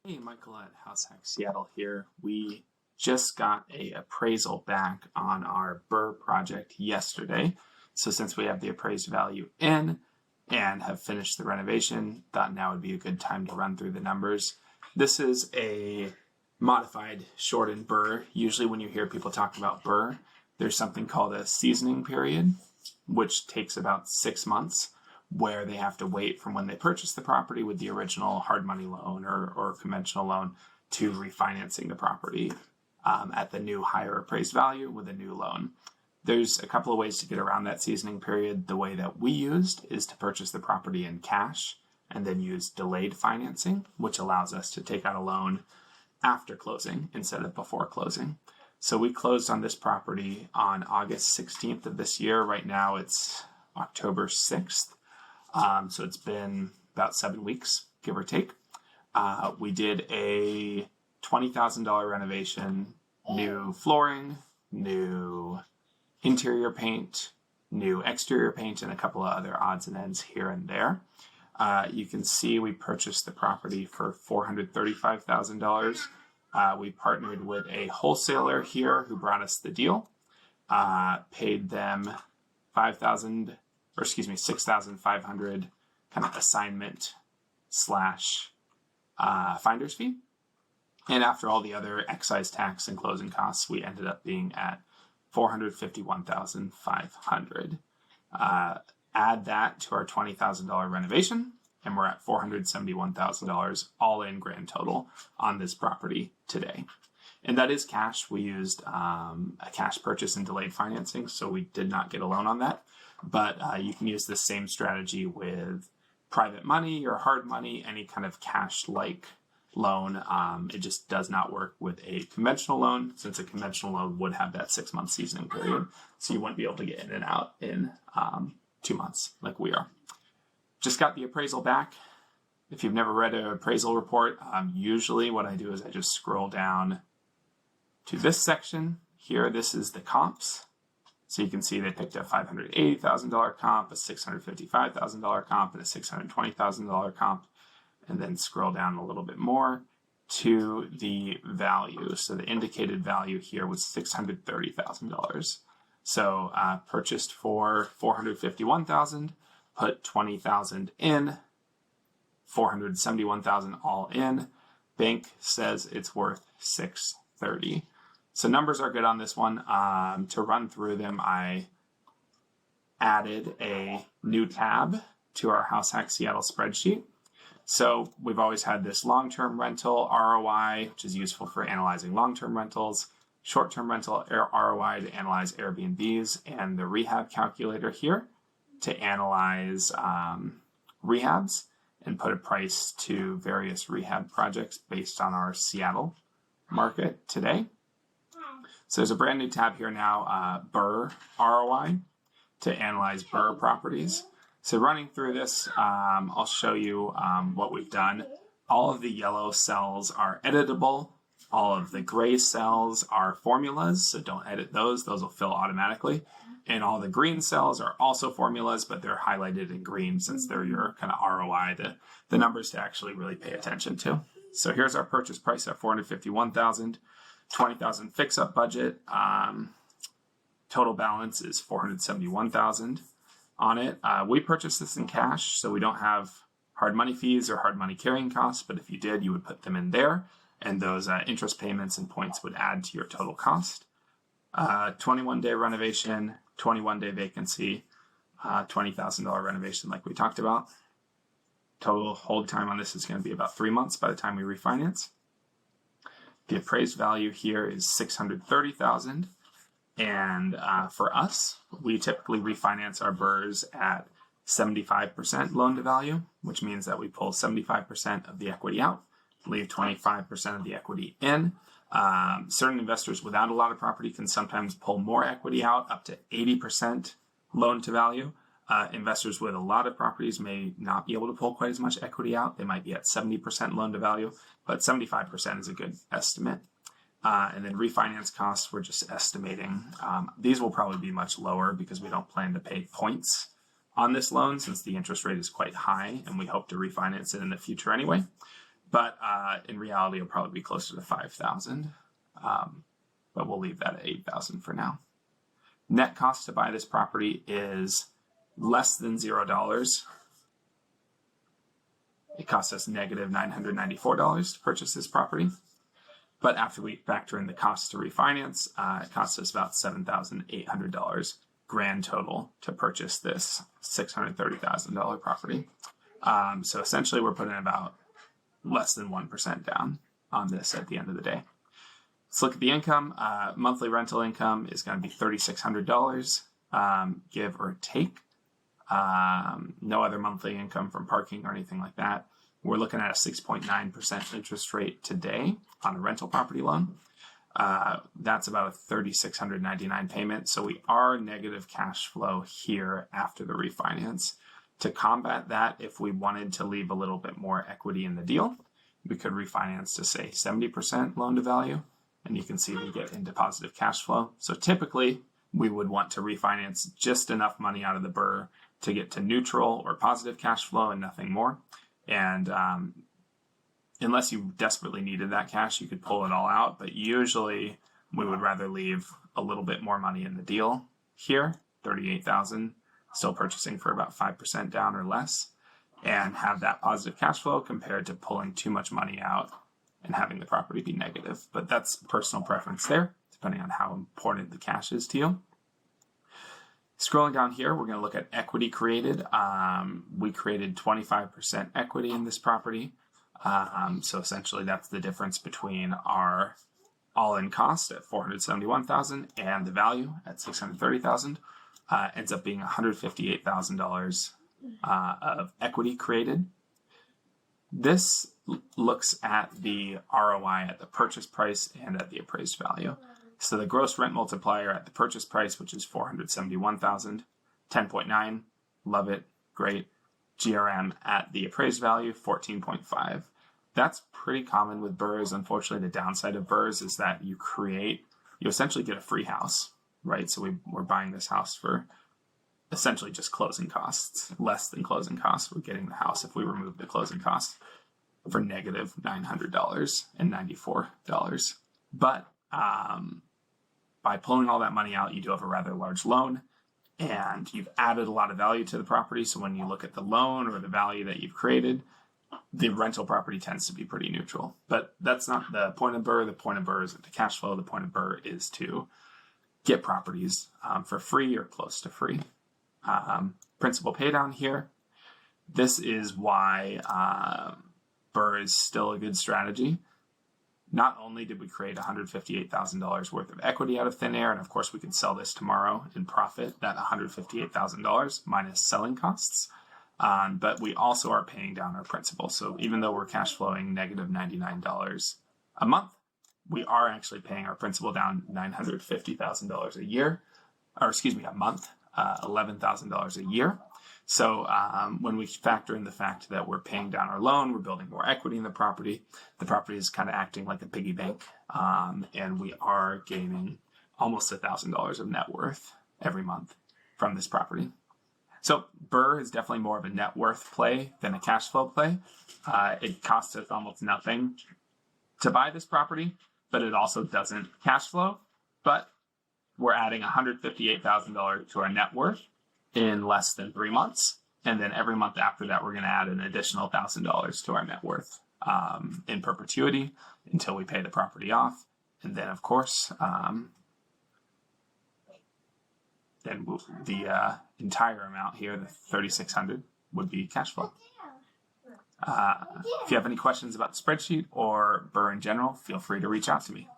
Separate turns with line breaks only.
Hey, Michael at HouseHack Seattle here. We just got a appraisal back on our BRRRR project yesterday. So since we have the appraised value in and have finished the renovation, thought now would be a good time to run through the numbers. This is a modified shortened BRRRR. Usually when you hear people talk about BRRRR, there's something called a seasoning period, which takes about 6 months, where they have to wait from when they purchase the property with the original hard money loan or conventional loan to refinancing the property at the new higher appraised value with a new loan. There's a couple of ways to get around that seasoning period. The way that we used is to purchase the property in cash and then use delayed financing, which allows us to take out a loan after closing instead of before closing. So we closed on this property on August 16th of this year. Right now it's October 6th. So it's been about 7 weeks, give or take. We did a $20,000 renovation, new flooring, new interior paint, new exterior paint, and a couple of other odds and ends here and there. You can see we purchased the property for $435,000. We partnered with a wholesaler here who brought us the deal, paid them $6,500 kind of assignment slash finder's fee. And after all the other excise tax and closing costs, we ended up being at $451,500. Add that to our $20,000 renovation, and we're at $471,000 all in grand total on this property today. And that is cash. We used a cash purchase and delayed financing, so we did not get a loan on that. But you can use the same strategy with private money or hard money, any kind of cash-like loan. It just does not work with a conventional loan, since a conventional loan would have that 6-month seasoning period. So you wouldn't be able to get in and out in 2 months like we are. Just got the appraisal back. If you've never read an appraisal report, usually what I do is I just scroll down to this section here. This is the comps. So you can see they picked a $580,000 comp, a $655,000 comp, and a $620,000 comp, and then scroll down a little bit more to the value. So the indicated value here was $630,000. So purchased for $451,000, put $20,000 in, $471,000 all in. Bank says it's worth $630,000. So numbers are good on this one. To run through them, I added a new tab to our HouseHack Seattle spreadsheet. So we've always had this long-term rental ROI, which is useful for analyzing long-term rentals, short-term rental ROI to analyze Airbnbs, and the Rehab calculator here to analyze rehabs and put a price to various rehab projects based on our Seattle market today. So there's a brand new tab here now, BRRRR ROI, to analyze BRRRR properties. So running through this, I'll show you what we've done. All of the yellow cells are editable. All of the gray cells are formulas, so don't edit those. Those will fill automatically. And all the green cells are also formulas, but they're highlighted in green since they're your kind of ROI, the numbers to actually really pay attention to. So here's our purchase price at $451,000. $20,000 fix-up budget. Total balance is $471,000 on it. We purchased this in cash, so we don't have hard money fees or hard money carrying costs, but if you did, you would put them in there, and those interest payments and points would add to your total cost. 21-day renovation, 21-day vacancy, $20,000 renovation like we talked about. Total hold time on this is going to be about 3 months by the time we refinance. The appraised value here is $630,000, and for us, we typically refinance our BRRRRs at 75% loan to value, which means that we pull 75% of the equity out, leave 25% of the equity in. Certain investors without a lot of property can sometimes pull more equity out, up to 80% loan to value. Investors with a lot of properties may not be able to pull quite as much equity out. They might be at 70% loan to value, but 75% is a good estimate. And then refinance costs, we're just estimating. These will probably be much lower because we don't plan to pay points on this loan since the interest rate is quite high and we hope to refinance it in the future anyway. But in reality, it'll probably be closer to 5,000. But we'll leave that at 8,000 for now. Net cost to buy this property is less than $0. It cost us negative $994 to purchase this property. But after we factor in the cost to refinance, it cost us about $7,800 grand total to purchase this $630,000 property. So essentially we're putting about less than 1% down on this at the end of the day. Let's look at the income. Monthly rental income is going to be $3,600, give or take. No other monthly income from parking or anything like that. We're looking at a 6.9% interest rate today on a rental property loan. That's about a $3,699 payment. So we are negative cash flow here after the refinance. To combat that, if we wanted to leave a little bit more equity in the deal, we could refinance to say 70% loan to value. And you can see we get into positive cash flow. So typically we would want to refinance just enough money out of the BRRRR to get to neutral or positive cash flow and nothing more. And unless you desperately needed that cash, you could pull it all out. But usually we would rather leave a little bit more money in the deal here, $38,000, still purchasing for about 5% down or less, and have that positive cash flow compared to pulling too much money out and having the property be negative. But that's personal preference there, depending on how important the cash is to you. Scrolling down here, we're going to look at equity created. We created 25% equity in this property. So essentially that's the difference between our all-in cost at $471,000 and the value at $630,000. Ends up being $158,000 of equity created. This looks at the ROI at the purchase price and at the appraised value. So the gross rent multiplier at the purchase price, which is $471,000, 10.9, love it, great. GRM at the appraised value, 14.5. That's pretty common with BRRRRs. Unfortunately, the downside of BRRRRs is that you essentially get a free house, right? So we're buying this house for essentially just closing costs, less than closing costs. We're getting the house if we remove the closing costs for negative $994. But by pulling all that money out, you do have a rather large loan, and you've added a lot of value to the property. So when you look at the loan or the value that you've created, the rental property tends to be pretty neutral. But that's not the point of BRRRR. The point of BRRRR isn't to cash flow. The point of BRRRR is to get properties for free or close to free. Principal pay down here. This is why BRRRR is still a good strategy. Not only did we create $158,000 worth of equity out of thin air, and of course we could sell this tomorrow and profit that $158,000 minus selling costs, but we also are paying down our principal. So even though we're cash flowing negative $99 a month, we are actually paying our principal down $950,000 a year, a month, $11,000 a year. So when we factor in the fact that we're paying down our loan, we're building more equity in the property is kind of acting like a piggy bank, and we are gaining almost $1,000 of net worth every month from this property. So BRRRR is definitely more of a net worth play than a cash flow play. It costs us almost nothing to buy this property, but it also doesn't cash flow. But we're adding $158,000 to our net worth in less than 3 months. And then every month after that, we're going to add an additional $1,000 to our net worth in perpetuity until we pay the property off. And then, of course, then the entire amount here, the $3,600, would be cash flow. If you have any questions about the spreadsheet or BRRRR in general, feel free to reach out to me.